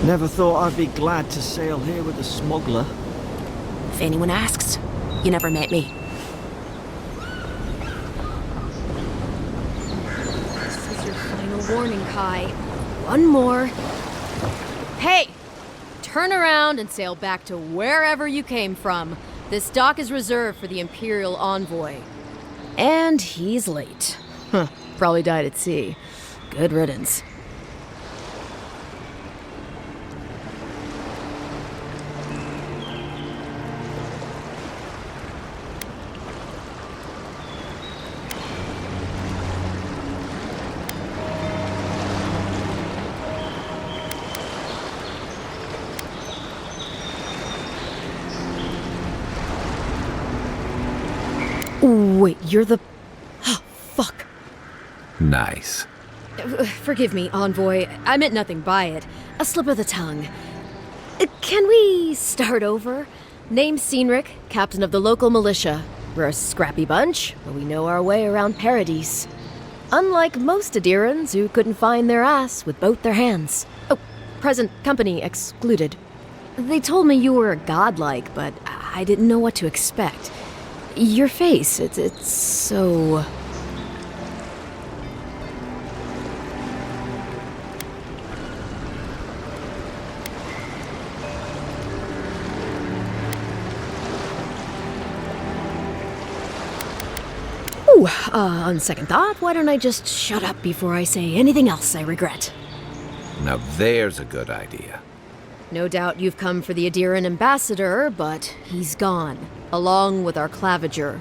Never thought I'd be glad to sail here with a smuggler. If anyone asks, you never met me. This is your final warning, Kai. One more. Hey! Turn around and sail back to wherever you came from. This dock is reserved for the Imperial Envoy. And he's late. Huh, probably died at sea. Good riddance. Wait, you're the... Oh, fuck. Nice. Forgive me, Envoy. I meant nothing by it. A slip of the tongue. Can we start over? Name's Cynric, captain of the local militia. We're a scrappy bunch, but we know our way around Paradise. Unlike most Adirans who couldn't find their ass with both their hands. Oh, present company excluded. They told me you were godlike, but I didn't know what to expect. Your face, it's so... Ooh, on second thought, why don't I just shut up before I say anything else I regret? Now there's a good idea. No doubt you've come for the Adiran ambassador, but he's gone, along with our claviger.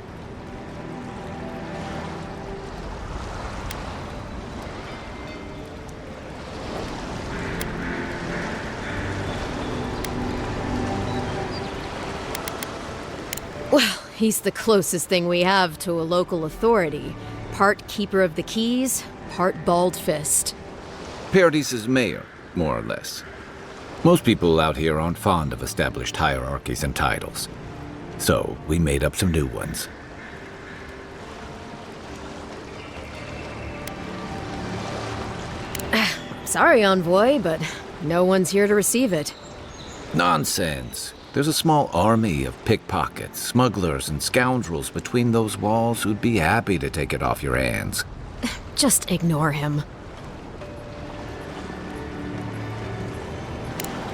Well, he's the closest thing we have to a local authority. Part keeper of the keys, part bald fist. Paradise's mayor, more or less. Most people out here aren't fond of established hierarchies and titles. So, we made up some new ones. Sorry, Envoy, but no one's here to receive it. Nonsense. There's a small army of pickpockets, smugglers, and scoundrels between those walls who'd be happy to take it off your hands. Just ignore him.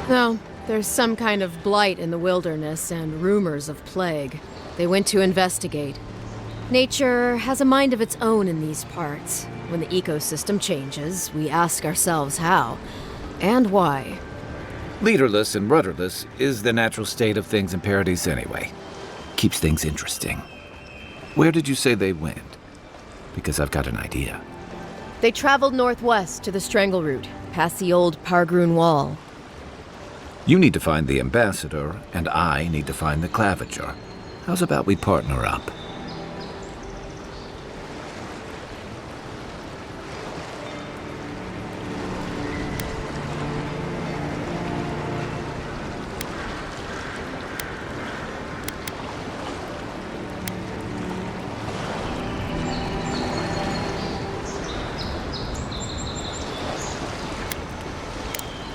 No, there's some kind of blight in the wilderness and rumors of plague. They went to investigate. Nature has a mind of its own in these parts. When the ecosystem changes, we ask ourselves how and why. Leaderless and rudderless is the natural state of things in Paradise anyway. Keeps things interesting. Where did you say they went? Because I've got an idea. They traveled northwest to the Strangle Route, past the old Pargroon Wall. You need to find the ambassador, and I need to find the claviger. How's about we partner up?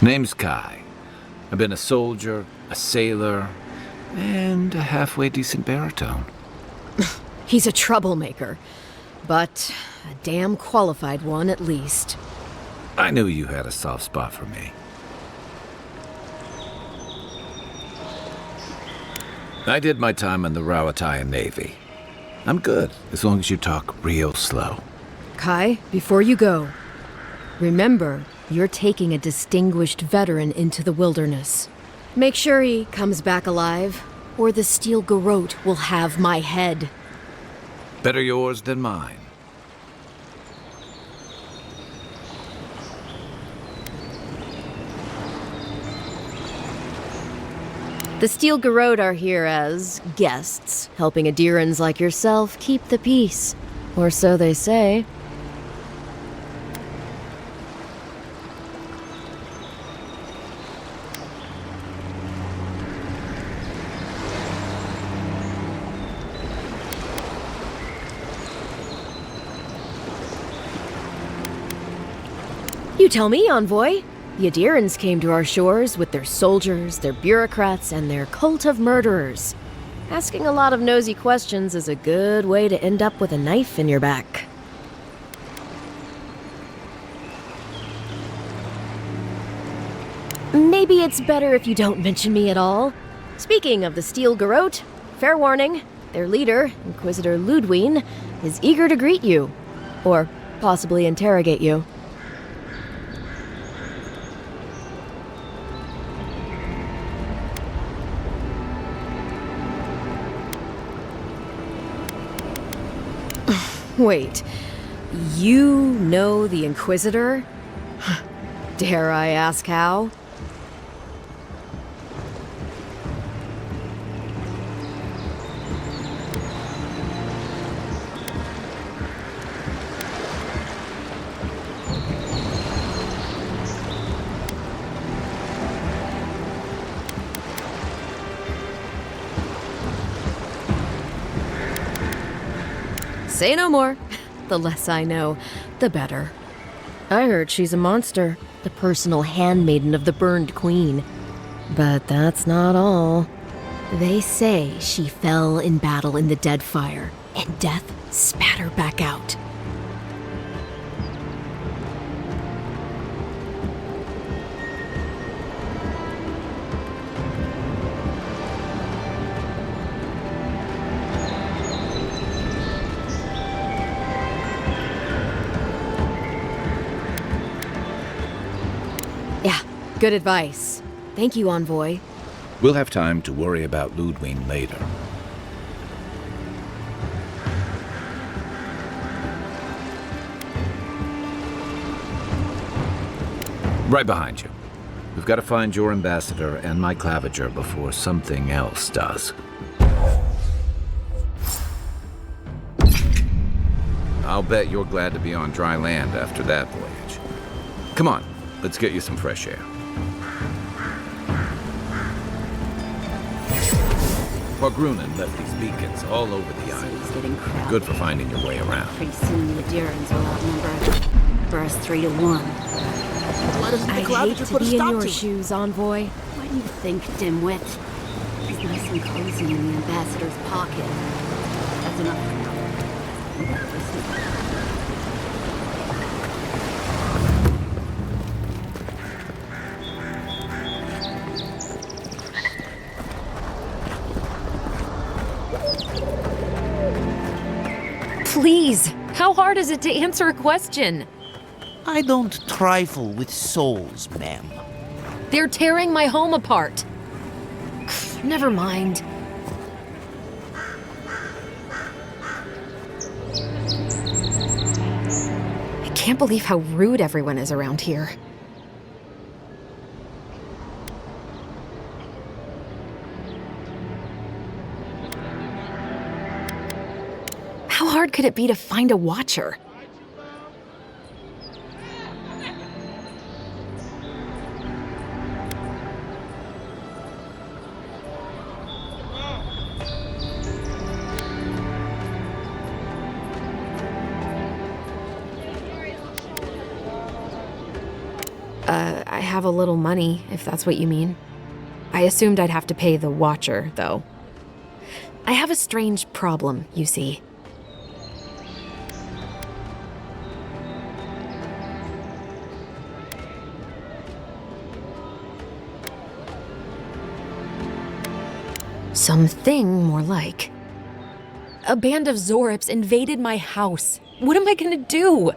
Name's Kai. I've been a soldier, a sailor, and a halfway decent baritone. He's a troublemaker, but a damn qualified one at least. I knew you had a soft spot for me. I did my time in the Rawatayan Navy. I'm good, as long as you talk real slow. Kai, before you go, remember, you're taking a distinguished veteran into the wilderness. Make sure he comes back alive, or the Steel Garrote will have my head. Better yours than mine. The Steel Garrote are here as guests, helping Adirans like yourself keep the peace. Or so they say. You tell me, Envoy. The Adirans came to our shores with their soldiers, their bureaucrats, and their cult of murderers. Asking a lot of nosy questions is a good way to end up with a knife in your back. Maybe it's better if you don't mention me at all. Speaking of the Steel Garrote, fair warning, their leader, Inquisitor Ludwine, is eager to greet you. Or possibly interrogate you. Wait, you know the Inquisitor? Dare I ask how? Say no more. The less I know, the better. I heard she's a monster, the personal handmaiden of the Burned Queen. But that's not all. They say she fell in battle in the Deadfire, and death spat her back out. Yeah, good advice. Thank you, Envoy. We'll have time to worry about Ludwine later. Right behind you. We've got to find your ambassador and my claviger before something else does. I'll bet you're glad to be on dry land after that voyage. Come on, let's get you some fresh air. Grunin left these beacons all over the island. Good for finding your way around. Pretty soon the Adirans will outnumber us 3-1. Why doesn't the I'd Cloud hate just to put a be in stop your to it? shoes, Envoy. What do you think, dimwit? It's nice and cozy in the ambassador's pocket. That's enough for now. Please, how hard is it to answer a question? I don't trifle with souls, ma'am. They're tearing my home apart. Never mind. I can't believe how rude everyone is around here. How hard could it be to find a watcher? I have a little money, if that's what you mean. I assumed I'd have to pay the watcher, though. I have a strange problem, you see. Something more like. A band of Zorips invaded my house. What am I gonna do?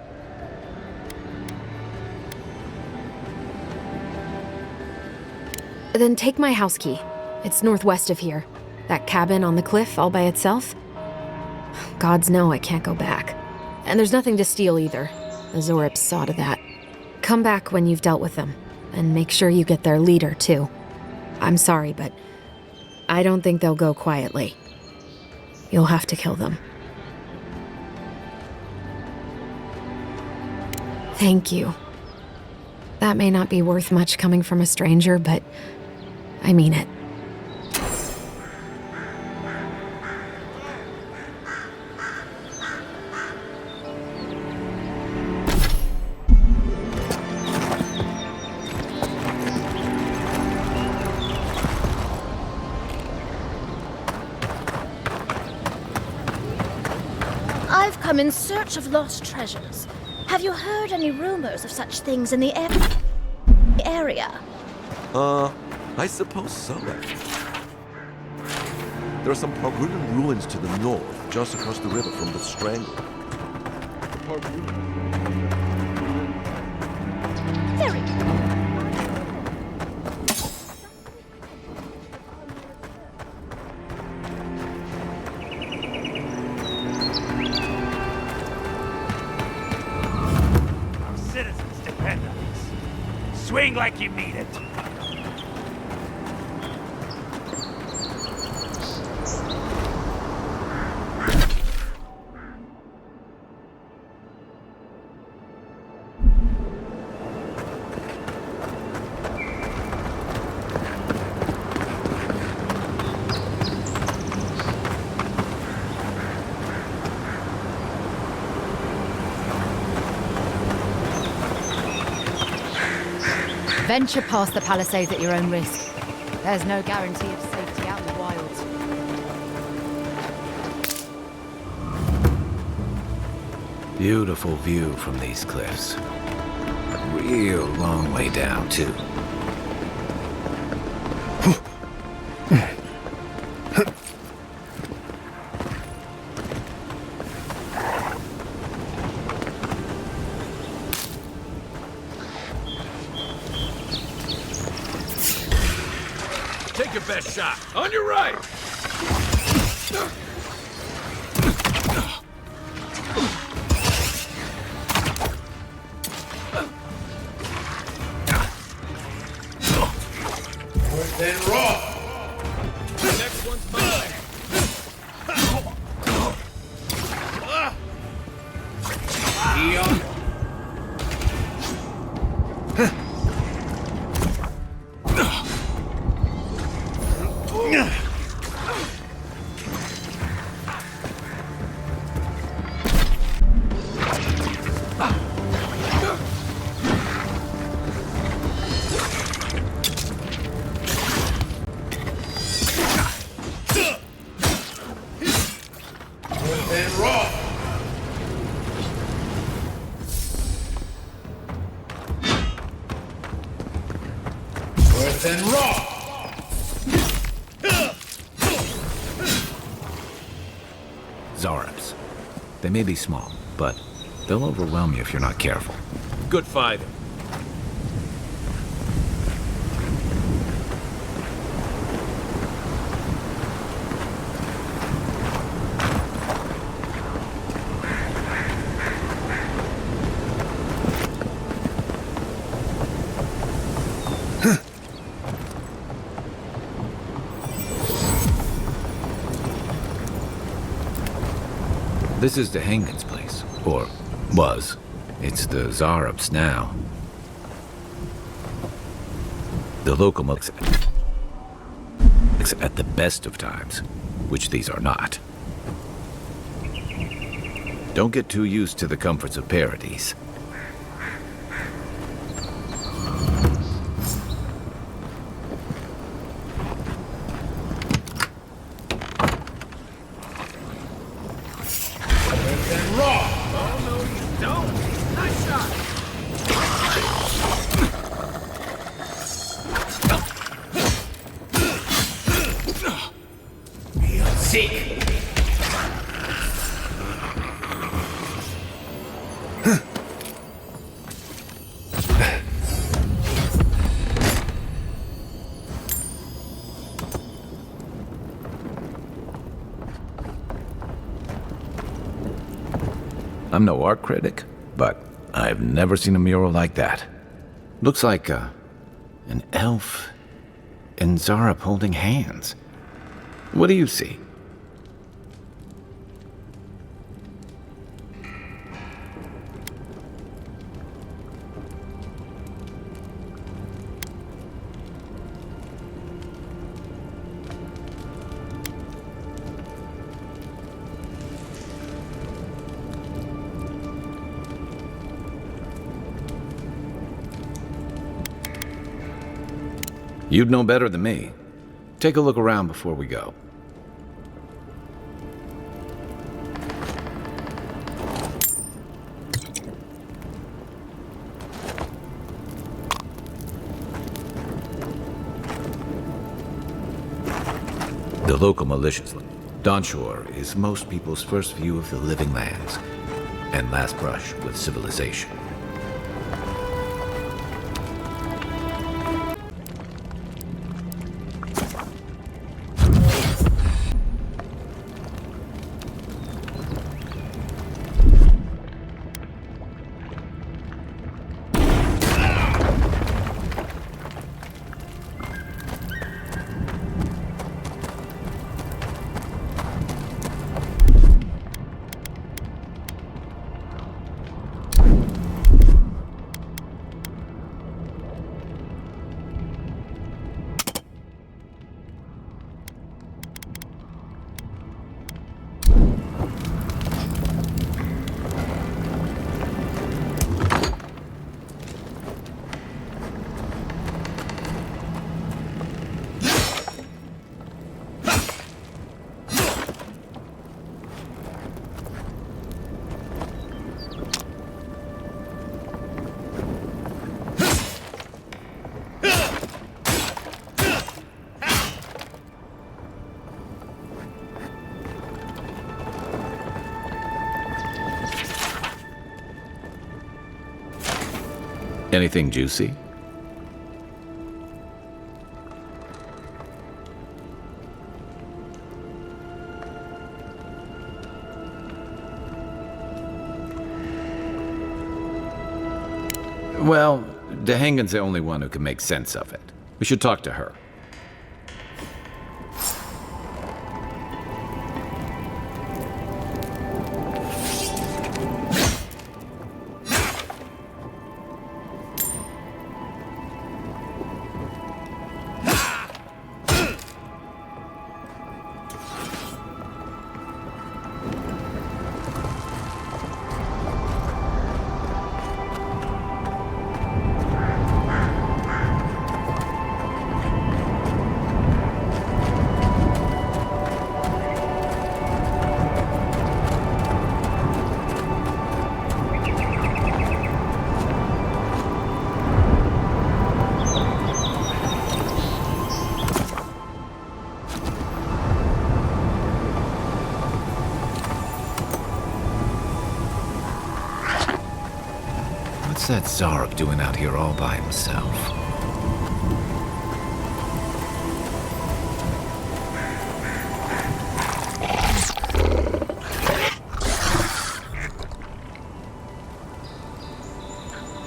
Then take my house key. It's northwest of here. That cabin on the cliff all by itself. Gods know I can't go back. And there's nothing to steal either. The Zorips saw to that. Come back when you've dealt with them. And make sure you get their leader, too. I'm sorry, but I don't think they'll go quietly. You'll have to kill them. Thank you. That may not be worth much coming from a stranger, but I mean it. come in search of lost treasures. Have you heard any rumors of such things in the area? I suppose so. There are some Pargunan ruins to the north, just across the river from the Strangle. Very Citizens depend on this. Swing like you mean it. Venture past the palisades at your own risk. There's no guarantee of safety out in the wilds. Beautiful view from these cliffs. Real long way down, too. Take your best shot. On your right! Then raw. The next one's mine. Eon. Then raw. Worse than raw. Zarops. They may be small, but they'll overwhelm you if you're not careful. Good fighting. This is the Hengen's place, or was. It's the Zarops now. The local monks at the best of times, which these are not. Don't get too used to the comforts of Paradise. Then raw. Oh, no, you don't. Nice shot. Seek. I'm no art critic, but I've never seen a mural like that. Looks like an elf and Zarop holding hands. What do you see? You'd know better than me. Take a look around before we go. The local militias. Dawnshore is most people's first view of the living lands and last brush with civilization. Anything juicy? Well, Dehangan's the only one who can make sense of it. We should talk to her. What's that Zarb doing out here all by himself?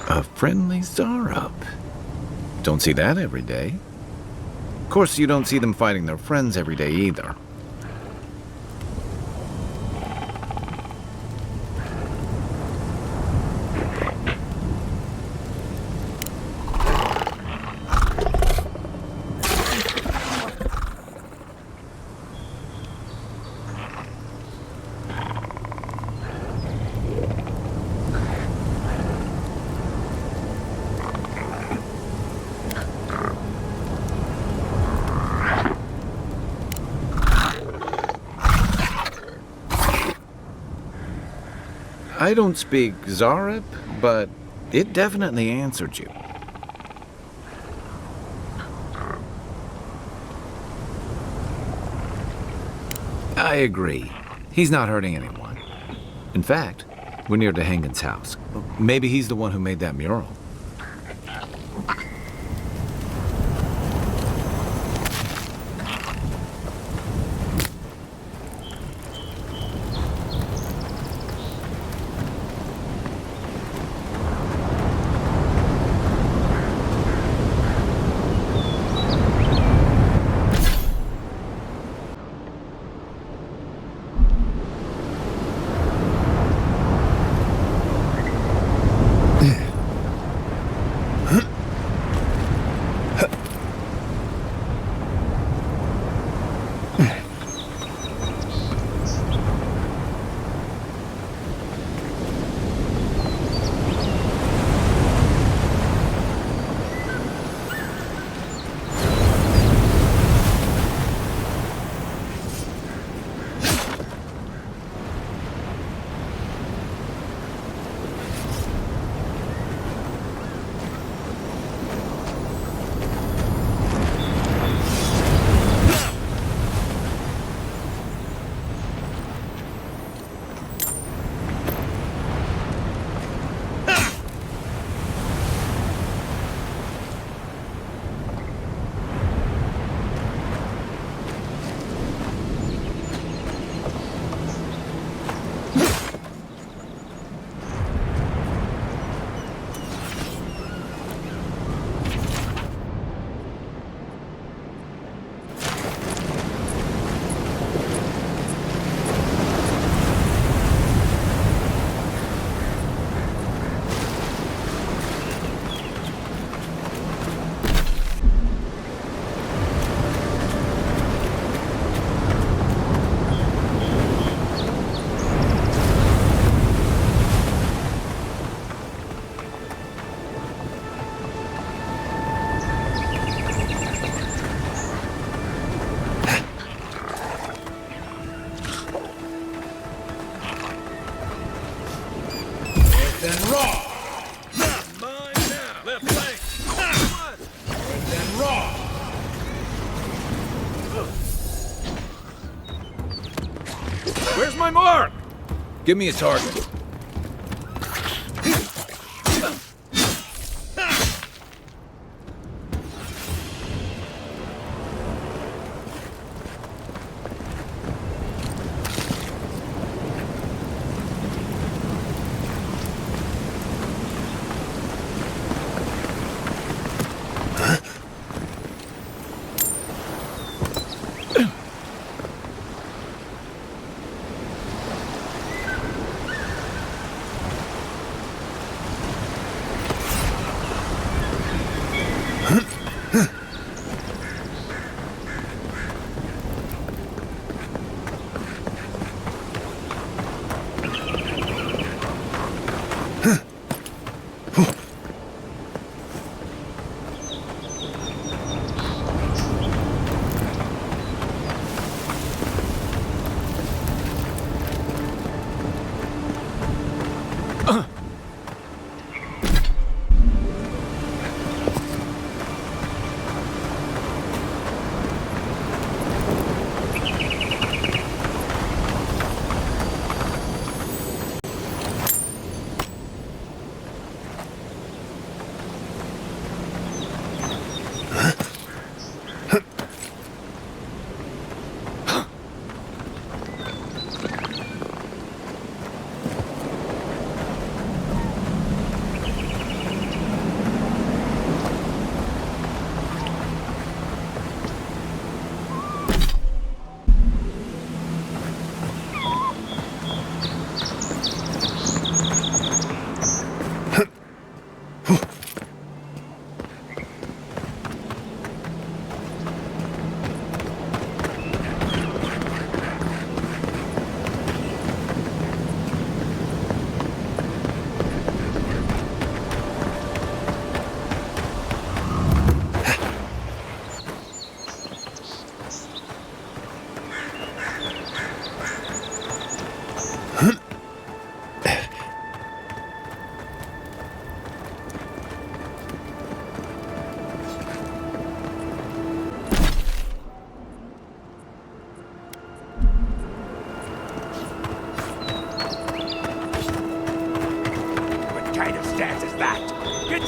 A friendly Zarb. Don't see that every day. Of course, you don't see them fighting their friends every day either. I don't speak Zarep, but it definitely answered you. I agree. He's not hurting anyone. In fact, we're near Dehangan's house. Maybe he's the one who made that mural. my mark! Give me a target.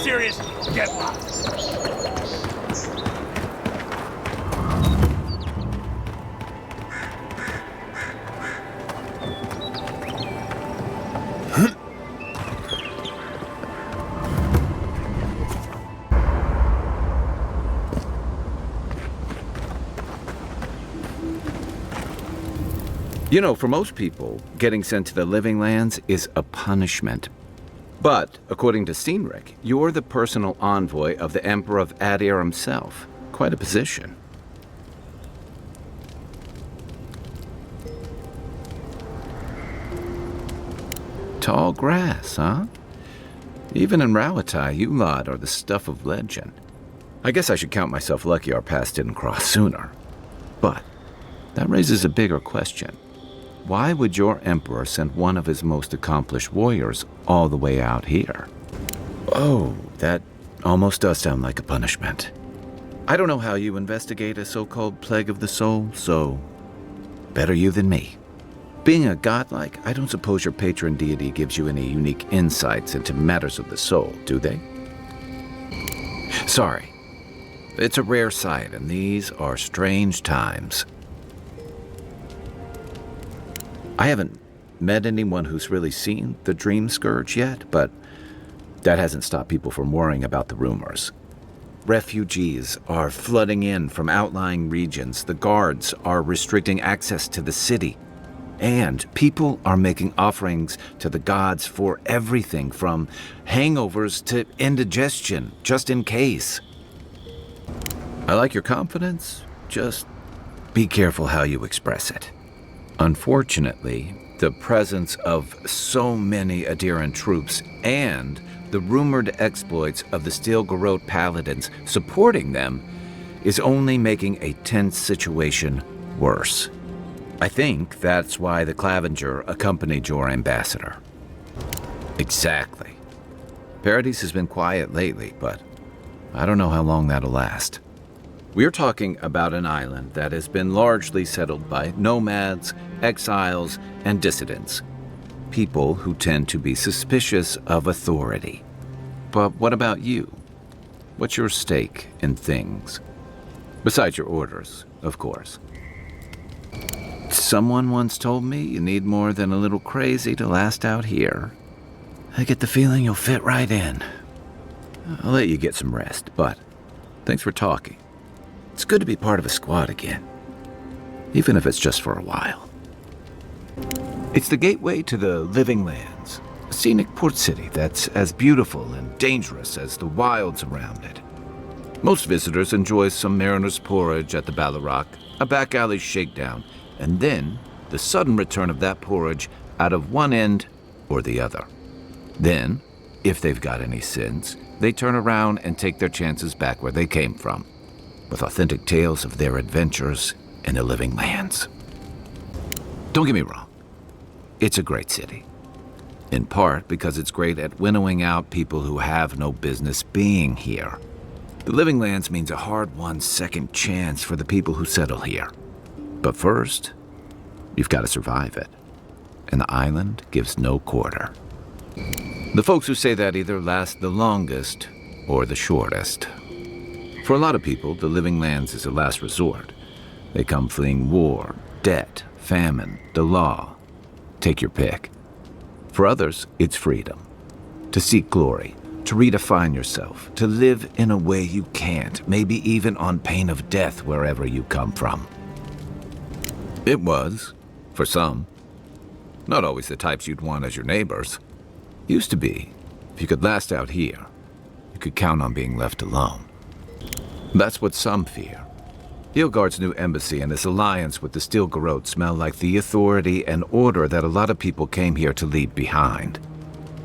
Serious, get lost. You know, for most people, getting sent to the Living Lands is a punishment. But, according to Cynric, you're the personal envoy of the Emperor of Adir himself. Quite a position. Tall grass, huh? Even in Rawatai, you lot are the stuff of legend. I guess I should count myself lucky our paths didn't cross sooner. But that raises a bigger question. Why would your emperor send one of his most accomplished warriors all the way out here? Oh, that almost does sound like a punishment. I don't know how you investigate a so-called plague of the soul, so better you than me. Being a godlike, I don't suppose your patron deity gives you any unique insights into matters of the soul, do they? Sorry. It's a rare sight, and these are strange times. I haven't met anyone who's really seen the Dream Scourge yet, but that hasn't stopped people from worrying about the rumors. Refugees are flooding in from outlying regions. The guards are restricting access to the city. And people are making offerings to the gods for everything from hangovers to indigestion, just in case. I like your confidence. Just be careful how you express it. Unfortunately, the presence of so many Adiran troops and the rumored exploits of the Steel Garrote paladins supporting them is only making a tense situation worse. I think that's why the Clavenger accompanied your ambassador. Exactly. Paradise has been quiet lately, but I don't know how long that'll last. We're talking about an island that has been largely settled by nomads, exiles, and dissidents. People who tend to be suspicious of authority. But what about you? What's your stake in things? Besides your orders, of course. Someone once told me you need more than a little crazy to last out here. I get the feeling you'll fit right in. I'll let you get some rest, but thanks for talking. It's good to be part of a squad again, even if it's just for a while. It's the gateway to the Living Lands, a scenic port city that's as beautiful and dangerous as the wilds around it. Most visitors enjoy some mariner's porridge at the Ballarrock, a back alley shakedown, and then the sudden return of that porridge out of one end or the other. Then, if they've got any sense, they turn around and take their chances back where they came from, with authentic tales of their adventures in the Living Lands. Don't get me wrong, it's a great city. In part because it's great at winnowing out people who have no business being here. The Living Lands means a hard-won second chance for the people who settle here. But first, you've got to survive it. And the island gives no quarter. The folks who say that either last the longest or the shortest. For a lot of people, the Living Lands is a last resort. They come fleeing war, debt, famine, the law. Take your pick. For others, it's freedom. To seek glory, to redefine yourself, to live in a way you can't, maybe even on pain of death wherever you come from. It was, for some. Not always the types you'd want as your neighbors. Used to be. If you could last out here, you could count on being left alone. That's what some fear. Ilgard's new embassy and his alliance with the Steel Garrote smell like the authority and order that a lot of people came here to leave behind.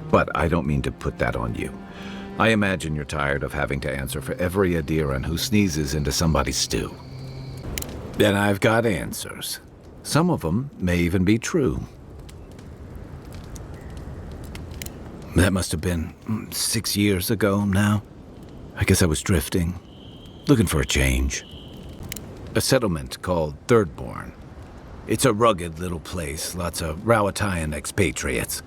But I don't mean to put that on you. I imagine you're tired of having to answer for every Adiran who sneezes into somebody's stew. And I've got answers. Some of them may even be true. That must have been 6 years ago now. I guess I was drifting, looking for a change. A settlement called Thirdborn. It's a rugged little place, lots of Rowatayan expatriates.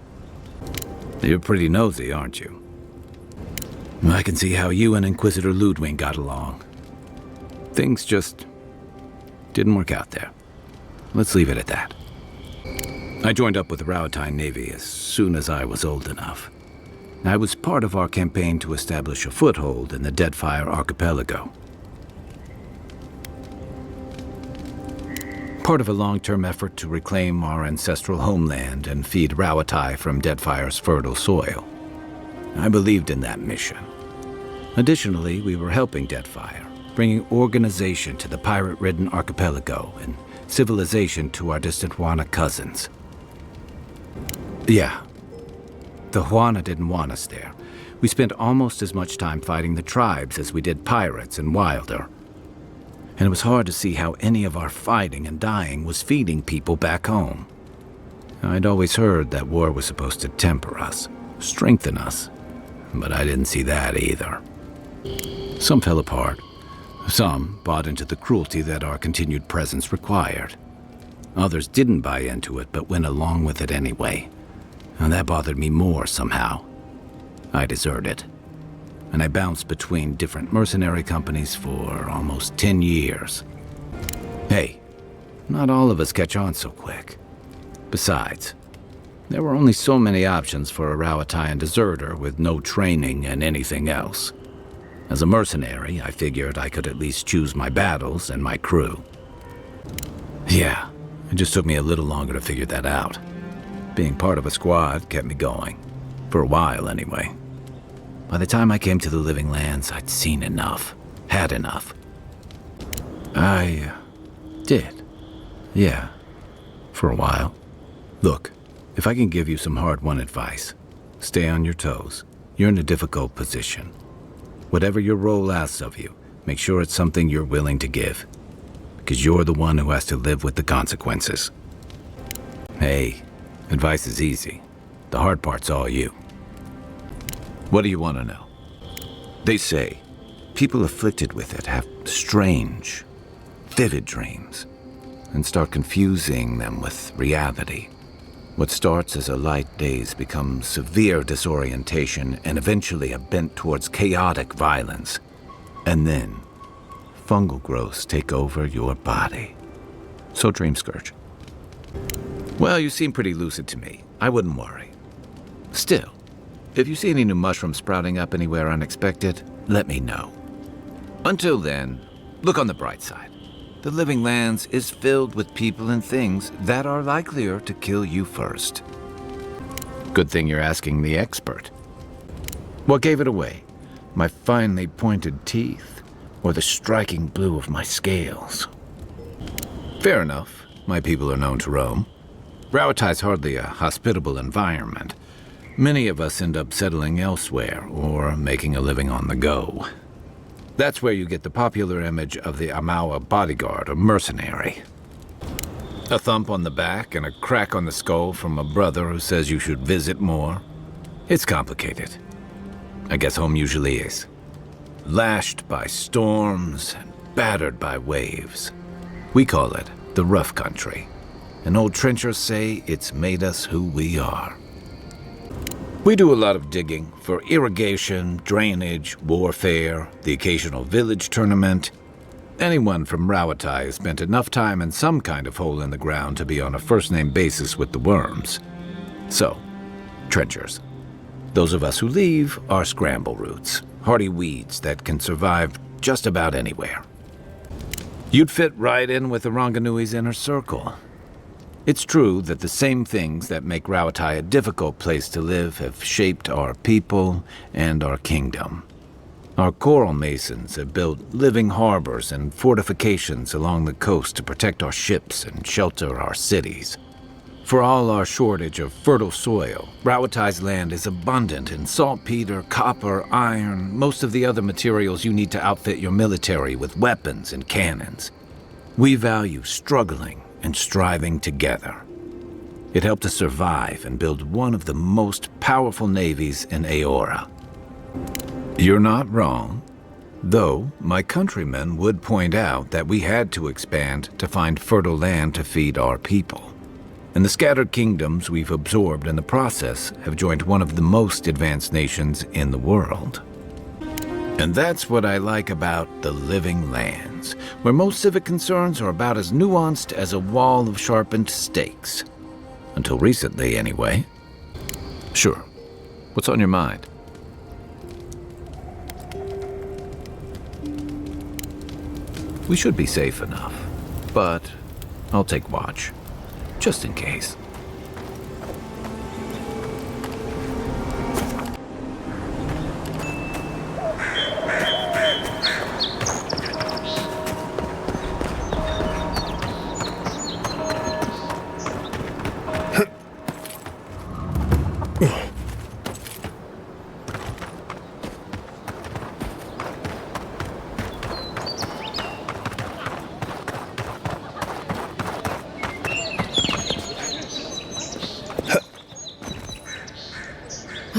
You're pretty nosy, aren't you? I can see how you and Inquisitor Ludwig got along. Things just didn't work out there. Let's leave it at that. I joined up with the Rowatayan Navy as soon as I was old enough. I was part of our campaign to establish a foothold in the Deadfire Archipelago. Part of a long-term effort to reclaim our ancestral homeland and feed Rawatai from Deadfire's fertile soil. I believed in that mission. Additionally, we were helping Deadfire, bringing organization to the pirate-ridden archipelago and civilization to our distant Huana cousins. Yeah, the Huana didn't want us there. We spent almost as much time fighting the tribes as we did pirates and Wilder. And it was hard to see how any of our fighting and dying was feeding people back home. I'd always heard that war was supposed to temper us, strengthen us, but I didn't see that either. Some fell apart. Some bought into the cruelty that our continued presence required. Others didn't buy into it, but went along with it anyway. And that bothered me more somehow. I deserted. And I bounced between different mercenary companies for almost 10 years. Hey, not all of us catch on so quick. Besides, there were only so many options for a Rowatayan deserter with no training and anything else. As a mercenary, I figured I could at least choose my battles and my crew. Yeah, it just took me a little longer to figure that out. Being part of a squad kept me going. For a while, anyway. By the time I came to the Living Lands, I'd seen enough. Had enough. I did. Yeah. For a while. Look, if I can give you some hard-won advice, stay on your toes. You're in a difficult position. Whatever your role asks of you, make sure it's something you're willing to give. Because you're the one who has to live with the consequences. Hey, advice is easy. The hard part's all you. What do you want to know? They say people afflicted with it have strange, vivid dreams and start confusing them with reality. What starts as a light daze becomes severe disorientation and eventually a bent towards chaotic violence. And then, fungal growths take over your body. So Dream Scourge. Well, you seem pretty lucid to me. I wouldn't worry. Still, if you see any new mushrooms sprouting up anywhere unexpected, let me know. Until then, look on the bright side. The Living Lands is filled with people and things that are likelier to kill you first. Good thing you're asking the expert. What gave it away? My finely pointed teeth, or the striking blue of my scales? Fair enough. My people are known to roam. Rauatai's hardly a hospitable environment. Many of us end up settling elsewhere, or making a living on the go. That's where you get the popular image of the Amawa bodyguard or mercenary. A thump on the back and a crack on the skull from a brother who says you should visit more. It's complicated. I guess home usually is. Lashed by storms and battered by waves. We call it the rough country. And old trenchers say it's made us who we are. We do a lot of digging for irrigation, drainage, warfare, the occasional village tournament. Anyone from Rauatai has spent enough time in some kind of hole in the ground to be on a first-name basis with the worms. So, trenchers. Those of us who leave are scramble roots, hardy weeds that can survive just about anywhere. You'd fit right in with the Ranganui's inner circle. It's true that the same things that make Rauatai a difficult place to live have shaped our people and our kingdom. Our coral masons have built living harbors and fortifications along the coast to protect our ships and shelter our cities. For all our shortage of fertile soil, Rauatai's land is abundant in saltpeter, copper, iron, most of the other materials you need to outfit your military with weapons and cannons. We value struggling and striving together. It helped us survive and build one of the most powerful navies in Aora. You're not wrong, though my countrymen would point out that we had to expand to find fertile land to feed our people. And the scattered kingdoms we've absorbed in the process have joined one of the most advanced nations in the world. And that's what I like about the Living Lands, where most civic concerns are about as nuanced as a wall of sharpened stakes. Until recently, anyway. Sure. What's on your mind? We should be safe enough, but I'll take watch, just in case.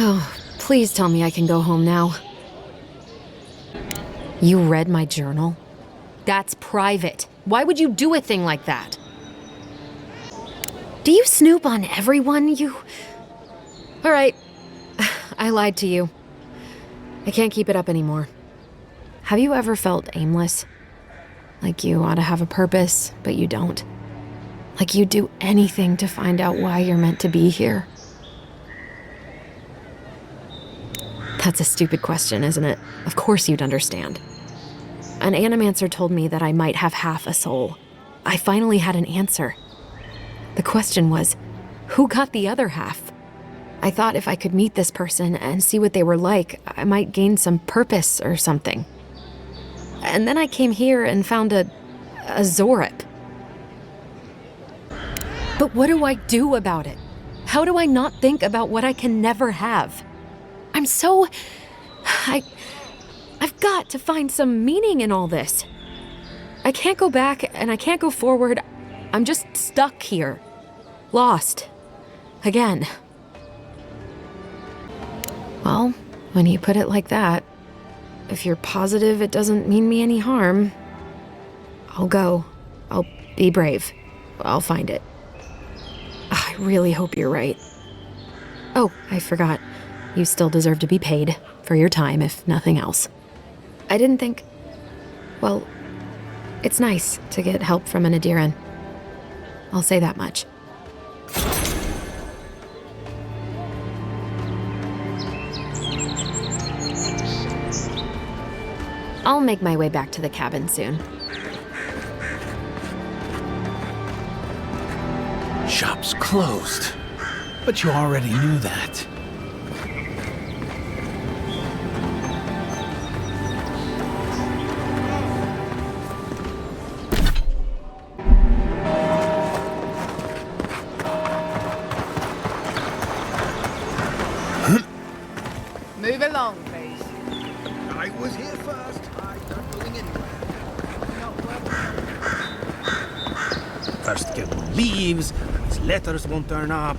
Oh, please tell me I can go home now. You read my journal? That's private. Why would you do a thing like that? Do you snoop on everyone, you... All right. I lied to you. I can't keep it up anymore. Have you ever felt aimless? Like you ought to have a purpose, but you don't? Like you'd do anything to find out why you're meant to be here? That's a stupid question, isn't it? Of course you'd understand. An animancer told me that I might have half a soul. I finally had an answer. The question was, who got the other half? I thought if I could meet this person and see what they were like, I might gain some purpose or something. And then I came here and found a Zorip. But what do I do about it? How do I not think about what I can never have? I've got to find some meaning in all this. I can't go back and I can't go forward. I'm just stuck here. Lost. Again. Well, when you put it like that, if you're positive it doesn't mean me any harm, I'll go. I'll be brave. I'll find it. I really hope you're right. Oh, I forgot. You still deserve to be paid for your time, if nothing else. I didn't think... Well, it's nice to get help from an Adiran. I'll say that much. I'll make my way back to the cabin soon. Shop's closed. But you already knew that. Move along, please. I was here first. I'm not going anywhere. First kid leaves, his letters won't turn up.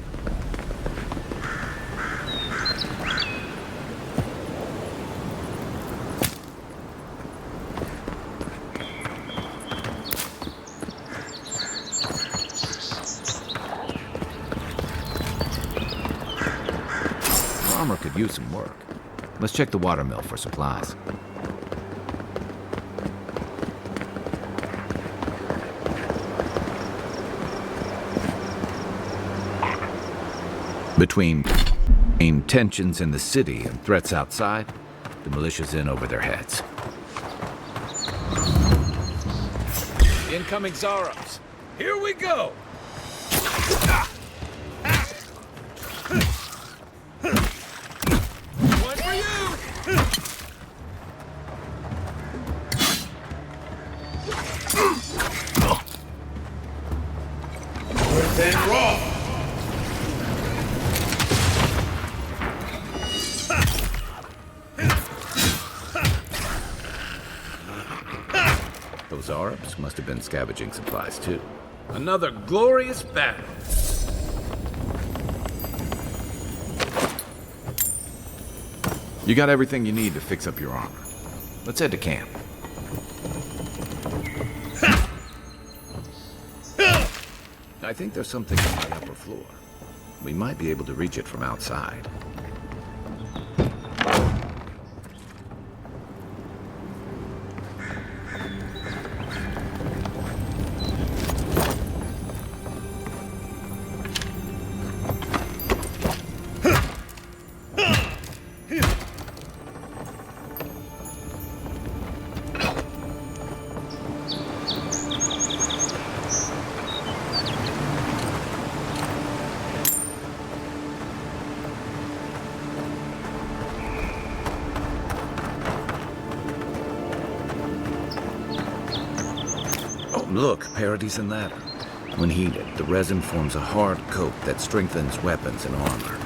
Farmer could use some work. Let's check the watermill for supplies. Between tensions in the city and threats outside, the militia's in over their heads. Incoming Zarops. Here we go! One for you! Worse than raw. Those Arabs must have been scavenging supplies too. Another glorious battle. You got everything you need to fix up your armor. Let's head to camp. I think there's something on the upper floor. We might be able to reach it from outside. Look, Parody's in that. When heated, the resin forms a hard coat that strengthens weapons and armor.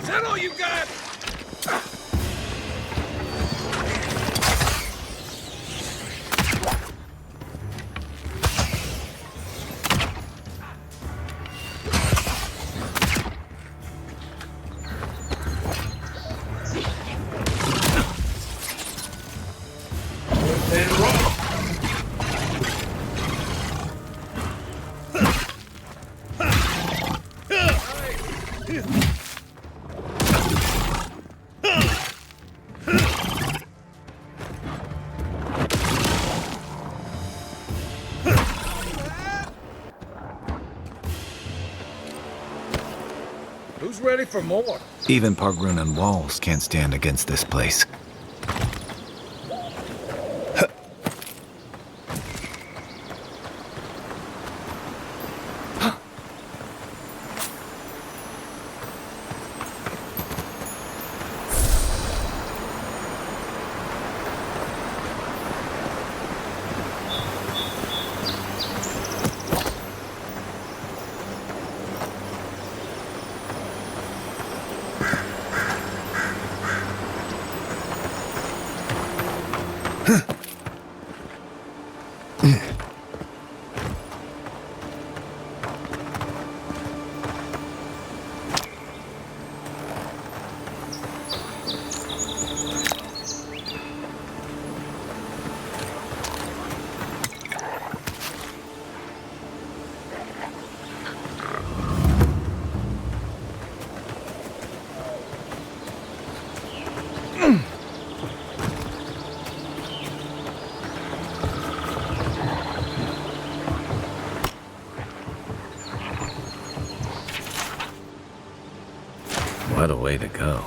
Is that all you got? Who's ready for more? Even Pargrunan walls can't stand against this place. What a way to go.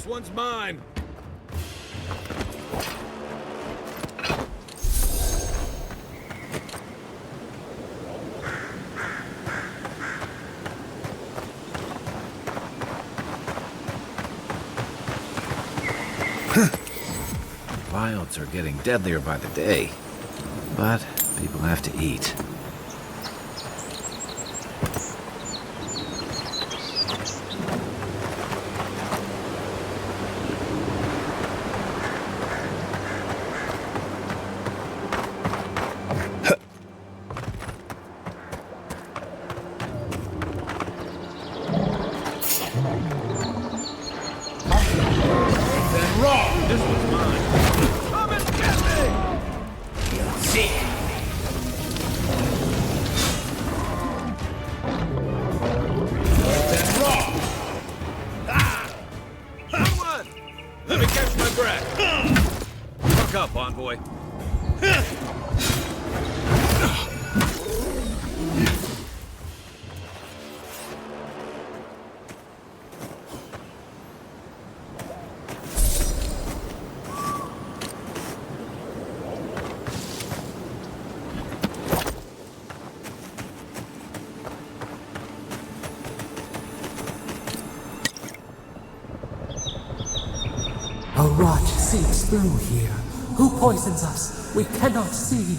One's mine. Wilds are getting deadlier by the day, but people have to eat. This one's mine. Come and get me! Sick. Worth and raw. Come on! Let me catch my breath. Fuck up, envoy. Rot seeps through here. Who poisons us? We cannot see.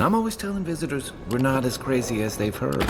I'm always telling visitors we're not as crazy as they've heard.